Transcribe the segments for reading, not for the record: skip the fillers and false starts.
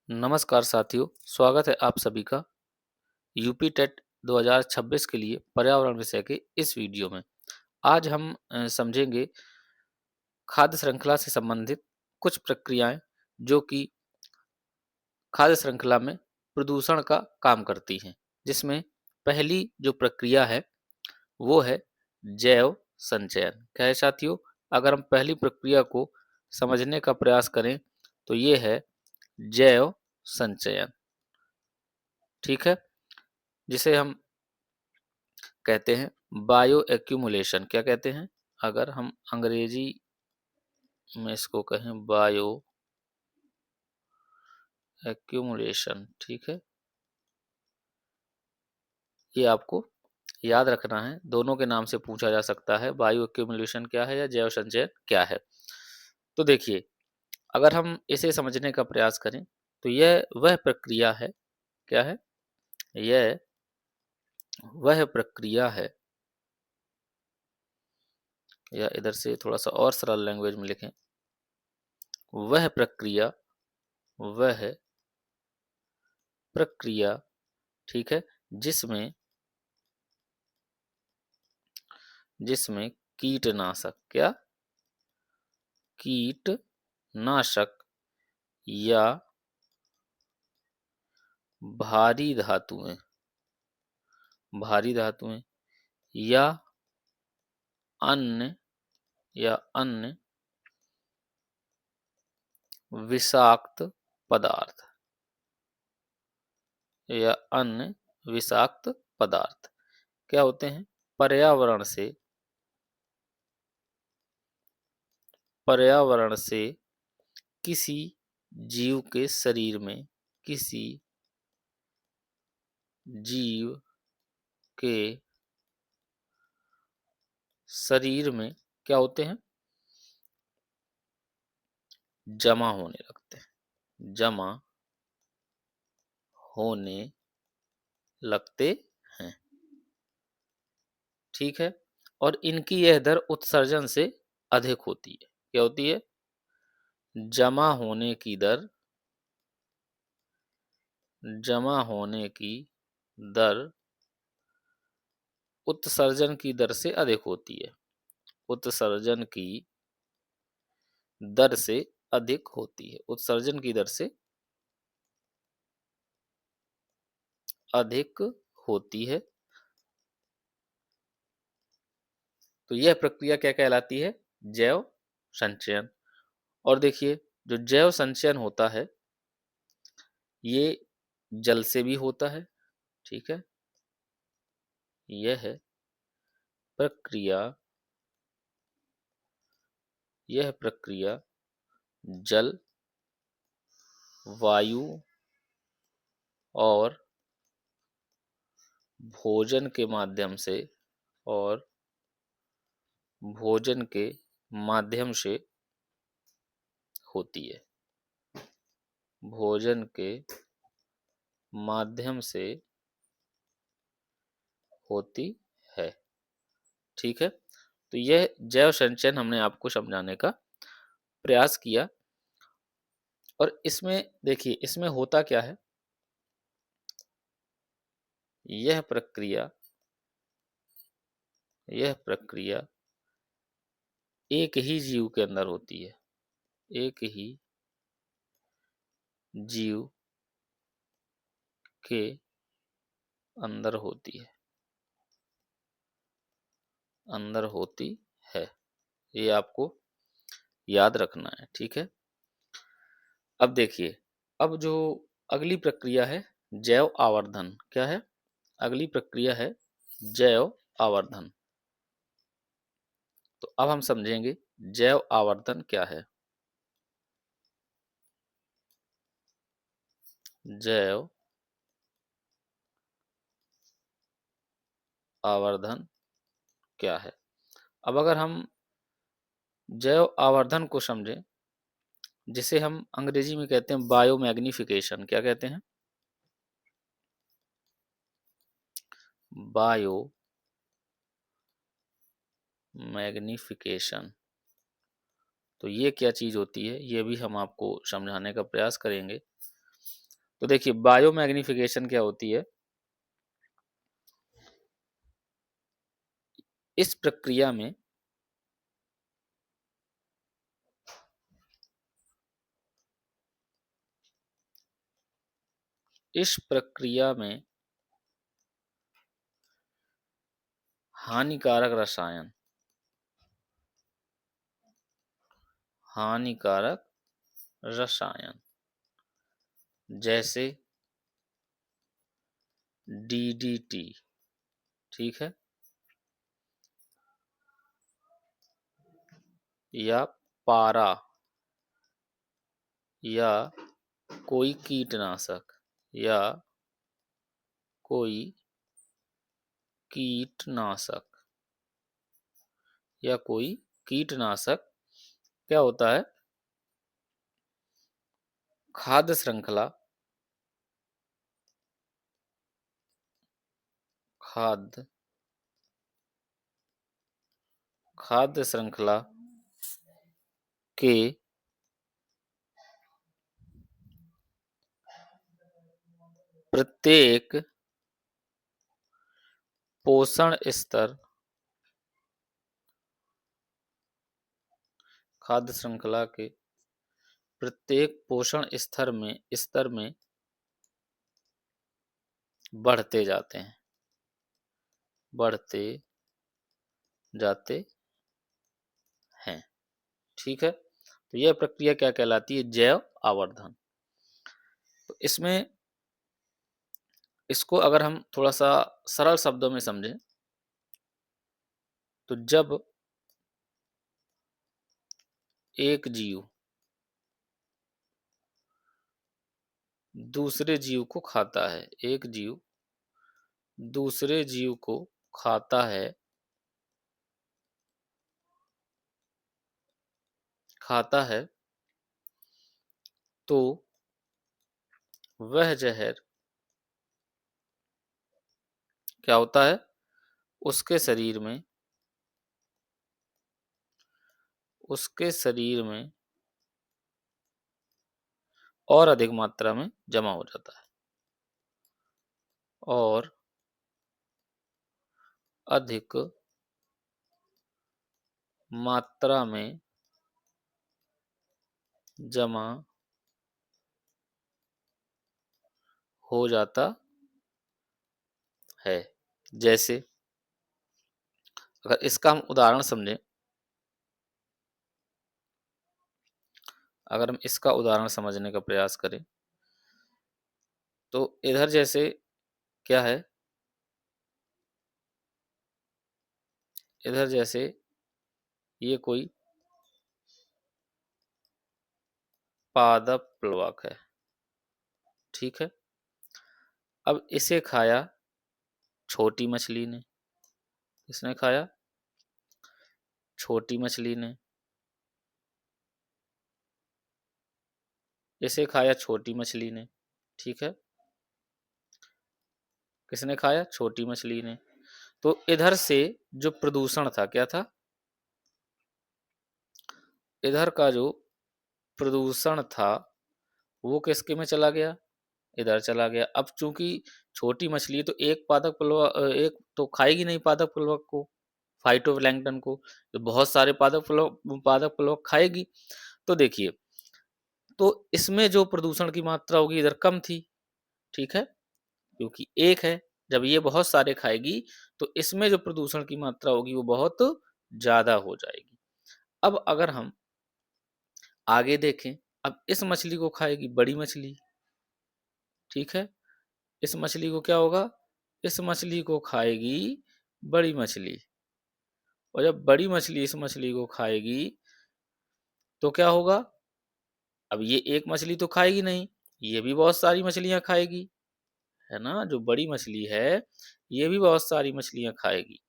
नमस्कार साथियों, स्वागत है आप सभी का यूपी टेट 2026 के लिए पर्यावरण विषय के इस वीडियो में। आज हम समझेंगे खाद्य श्रृंखला से संबंधित कुछ प्रक्रियाएं जो कि खाद्य श्रृंखला में प्रदूषण का काम करती हैं, जिसमें पहली जो प्रक्रिया है वो है जैव संचयन। क्या है साथियों? अगर हम पहली प्रक्रिया को समझने का प्रयास करें तो ये है जैव संचयन। ठीक है, जिसे हम कहते हैं बायो एक्यूमुलेशन। क्या कहते हैं? अगर हम अंग्रेजी में इसको कहें बायो एक्यूमुलेशन। ठीक है, ये आपको याद रखना है, दोनों के नाम से पूछा जा सकता है, बायो एक्यूमुलेशन क्या है या जैव संचयन क्या है। तो देखिए, अगर हम इसे समझने का प्रयास करें तो यह वह प्रक्रिया है। क्या है? यह वह प्रक्रिया है, या इधर से थोड़ा सा और सरल लैंग्वेज में लिखें, वह प्रक्रिया, वह प्रक्रिया, ठीक है, जिसमें जिसमें कीटनाशक, क्या? कीटनाशक या भारी धातुएं, भारी धातुएं या अन्य अन्य विषाक्त पदार्थ, या अन्य विषाक्त पदार्थ क्या होते हैं? पर्यावरण से, पर्यावरण से किसी जीव के शरीर में, किसी जीव के शरीर में क्या होते हैं? जमा होने लगते हैं, जमा होने लगते हैं। ठीक है, और इनकी यह दर उत्सर्जन से अधिक होती है। क्या होती है? जमा होने की दर, जमा होने की दर उत्सर्जन की दर से अधिक होती है, उत्सर्जन की दर से अधिक होती है, उत्सर्जन की दर से अधिक होती है। तो यह प्रक्रिया क्या कहलाती है? जैव संचयन। और देखिए, जो जैव संचयन होता है ये जल से भी होता है। ठीक है, यह प्रक्रिया, यह प्रक्रिया जल, वायु और भोजन के माध्यम से, और भोजन के माध्यम से होती है, भोजन के माध्यम से होती है। ठीक है, तो यह जैव संचयन हमने आपको समझाने का प्रयास किया। और इसमें देखिए, इसमें होता क्या है? यह प्रक्रिया, यह प्रक्रिया एक ही जीव के अंदर होती है, एक ही जीव के अंदर होती है, अंदर होती है। ये आपको याद रखना है। ठीक है, अब देखिए, अब जो अगली प्रक्रिया है जैव आवर्धन। क्या है? अगली प्रक्रिया है जैव आवर्धन। तो अब हम समझेंगे जैव आवर्धन क्या है। जैव आवर्धन क्या है? अब अगर हम जैव आवर्धन को समझें, जिसे हम अंग्रेजी में कहते हैं बायोमैग्निफिकेशन। क्या कहते हैं? Bio magnification. तो ये क्या चीज होती है, ये भी हम आपको समझाने का प्रयास करेंगे। तो देखिए बायोमैग्निफिकेशन क्या होती है? इस प्रक्रिया में इस प्रक्रिया में हानिकारक रसायन हानिकारक रसायन जैसे डीडीटी, ठीक है, या पारा या कोई कीटनाशक या कोई कीटनाशक या कोई कीटनाशक क्या होता है? खाद्य श्रृंखला खाद्य खाद्य श्रृंखला के प्रत्येक पोषण स्तर खाद्य श्रृंखला के प्रत्येक पोषण स्तर में बढ़ते जाते हैं बढ़ते जाते हैं, ठीक है। तो यह प्रक्रिया क्या कहलाती है? जैव आवर्धन। तो इसमें इसको अगर हम थोड़ा सा सरल शब्दों में समझें तो जब एक जीव दूसरे जीव को खाता है, एक जीव दूसरे जीव को खाता है तो वह जहर क्या होता है? उसके शरीर में उसके शरीर में और अधिक मात्रा में जमा हो जाता है और अधिक मात्रा में जमा हो जाता है। जैसे अगर इसका हम उदाहरण समझें, अगर हम इसका उदाहरण समझने का प्रयास करें तो इधर जैसे क्या है, इधर जैसे ये कोई पादप प्लवक है, ठीक है। अब इसे खाया छोटी मछली ने, किसने खाया? छोटी मछली ने। इसे खाया छोटी मछली ने, ठीक है। किसने खाया? छोटी मछली ने। तो इधर से जो प्रदूषण था क्या था? इधर का जो प्रदूषण था वो किसके में चला गया? इधर चला गया। अब चूंकि छोटी मछली है तो एक पादप प्लवक एक तो खाएगी नहीं पादप प्लवक को, फाइटोप्लैंक्टन को, तो बहुत सारे पादप प्लवक खाएगी। तो देखिए, तो इसमें जो प्रदूषण की मात्रा होगी इधर कम थी, ठीक है, क्योंकि एक है। जब ये बहुत सारे खाएगी तो इसमें जो प्रदूषण की मात्रा होगी वो बहुत ज्यादा हो जाएगी। अब अगर हम आगे देखें, अब इस मछली को खाएगी बड़ी मछली, ठीक है। इस मछली को क्या होगा? इस मछली को खाएगी बड़ी मछली, और जब बड़ी मछली इस मछली को खाएगी तो क्या होगा? अब ये एक मछली तो खाएगी नहीं, ये भी बहुत सारी मछलियां खाएगी, है ना। जो बड़ी मछली है ये भी बहुत सारी मछलियां खाएगी,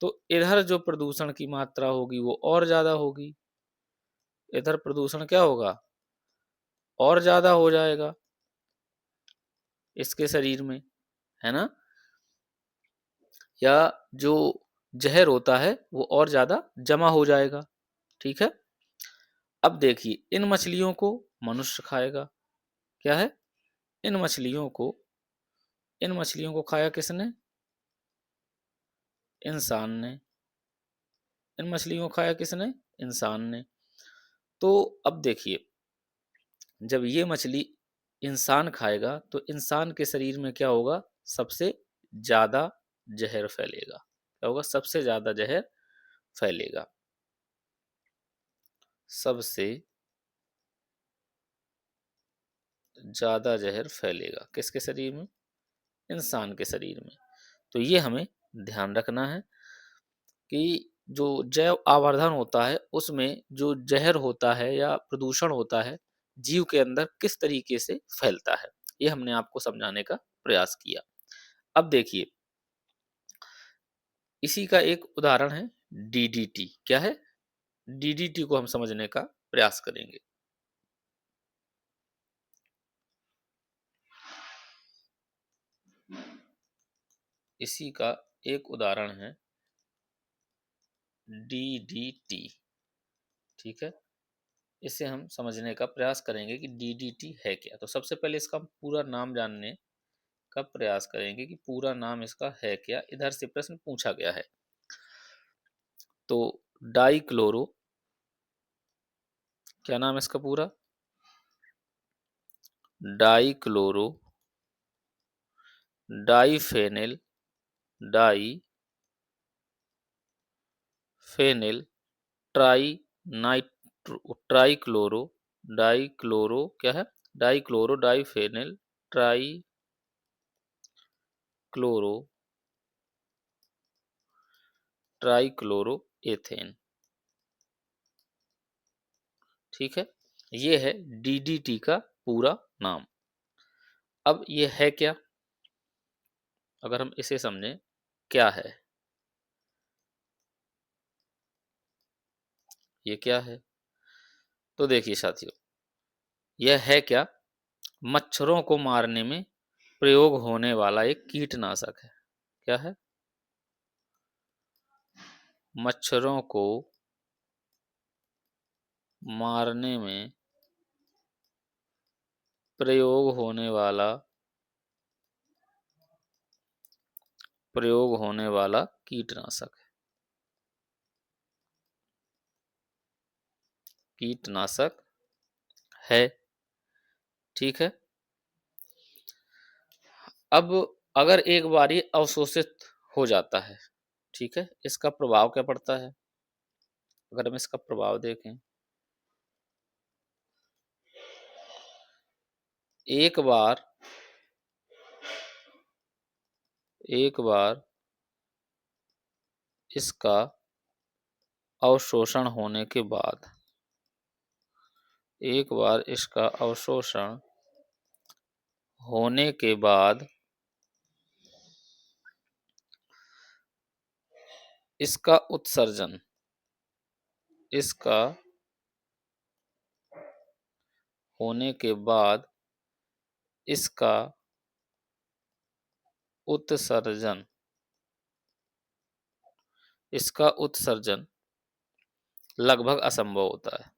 तो इधर जो प्रदूषण की मात्रा होगी वो और ज्यादा होगी। इधर प्रदूषण क्या होगा? और ज्यादा हो जाएगा इसके शरीर में, है ना। या जो जहर होता है वो और ज्यादा जमा हो जाएगा, ठीक है। अब देखिए इन मछलियों को मनुष्य खाएगा, क्या है? इन मछलियों को खाया किसने? इंसान ने। इन मछलियों को खाया किसने? इंसान ने। तो अब देखिए, जब ये मछली इंसान खाएगा तो इंसान के शरीर में क्या होगा? सबसे ज्यादा जहर फैलेगा। क्या होगा? सबसे ज्यादा जहर फैलेगा। सबसे ज्यादा जहर फैलेगा किसके शरीर में? इंसान के शरीर में। तो ये हमें ध्यान रखना है कि जो जैव आवर्धन होता है उसमें जो जहर होता है या प्रदूषण होता है, जीव के अंदर किस तरीके से फैलता है, ये हमने आपको समझाने का प्रयास किया। अब देखिए, इसी का एक उदाहरण है डीडीटी। क्या है? डीडीटी को हम समझने का प्रयास करेंगे। इसी का एक उदाहरण है डीडीटी। ठीक है, इसे हम समझने का प्रयास करेंगे कि डीडीटी है क्या। तो सबसे पहले इसका हम पूरा नाम जानने का प्रयास करेंगे कि पूरा नाम इसका है क्या। इधर से प्रश्न पूछा गया है। तो डाइक्लोरो, क्या नाम है इसका पूरा? Dichloro diphenyl diphenyl tri nitro trichloro dichloro क्या है? Dichloro diphenyl trichloro trichloro ethane. ठीक है, ये है डीडीटी का पूरा नाम। अब ये है क्या? अगर हम इसे समझें, क्या है ये? क्या है? तो देखिए साथियों, यह है क्या? मच्छरों को मारने में प्रयोग होने वाला एक कीटनाशक है। क्या है? मच्छरों को मारने में प्रयोग होने वाला कीटनाशक है। कीटनाशक है। ठीक है, अब अगर एक बार ये अवशोषित हो जाता है, ठीक है, इसका प्रभाव क्या पड़ता है? अगर हम इसका प्रभाव देखें, एक बार इसका अवशोषण होने के बाद एक बार इसका अवशोषण होने के बाद इसका उत्सर्जन इसका होने के बाद इसका उत्सर्जन इसका उत्सर्जन लगभग असंभव होता है।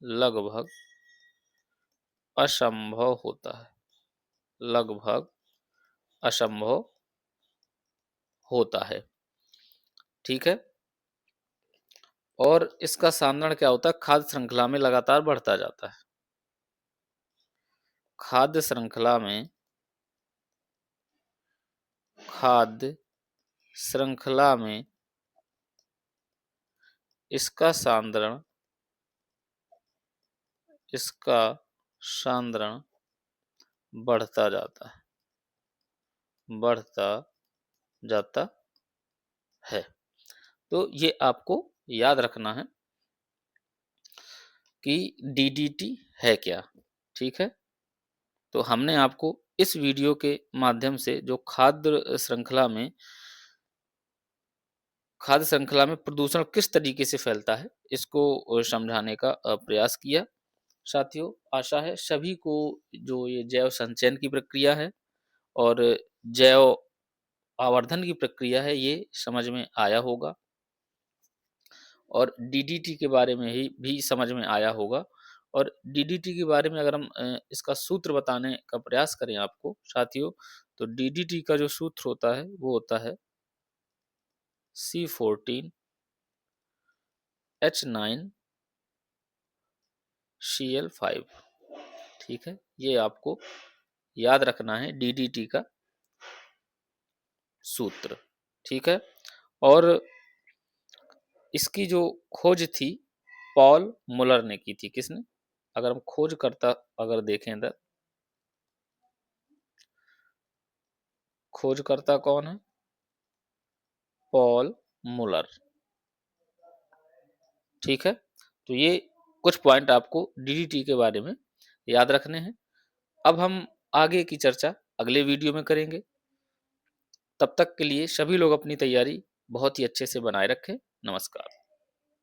लगभग असंभव होता है। लगभग असंभव होता है। ठीक है, और इसका सांद्रण क्या होता है? खाद्य श्रृंखला में लगातार बढ़ता जाता है। खाद्य श्रृंखला में खाद्य श्रृंखला में इसका सांद्रण इसका सांद्रण बढ़ता जाता बढ़ता जाता है। तो ये आपको याद रखना है कि डीडीटी है क्या। ठीक है, तो हमने आपको इस वीडियो के माध्यम से जो खाद्य श्रृंखला में प्रदूषण किस तरीके से फैलता है, इसको समझाने का प्रयास किया। साथियों, आशा है सभी को जो ये जैव संचयन की प्रक्रिया है और जैव आवर्धन की प्रक्रिया है, ये समझ में आया होगा और डीडीटी के बारे में ही भी समझ में आया होगा। और डीडीटी के बारे में अगर हम इसका सूत्र बताने का प्रयास करें आपको साथियों, तो डीडीटी का जो सूत्र होता है वो होता है C14H9Cl5। ठीक है, ये आपको याद रखना है डीडीटी का सूत्र। ठीक है, और इसकी जो खोज थी पॉल मुलर ने की थी। किसने? अगर हम खोजकर्ता अगर देखें इधर, खोजकर्ता कौन है? पॉल मुलर। ठीक है, तो ये कुछ पॉइंट आपको डीडीटी के बारे में याद रखने हैं। अब हम आगे की चर्चा अगले वीडियो में करेंगे। तब तक के लिए सभी लोग अपनी तैयारी बहुत ही अच्छे से बनाए रखें। नमस्कार।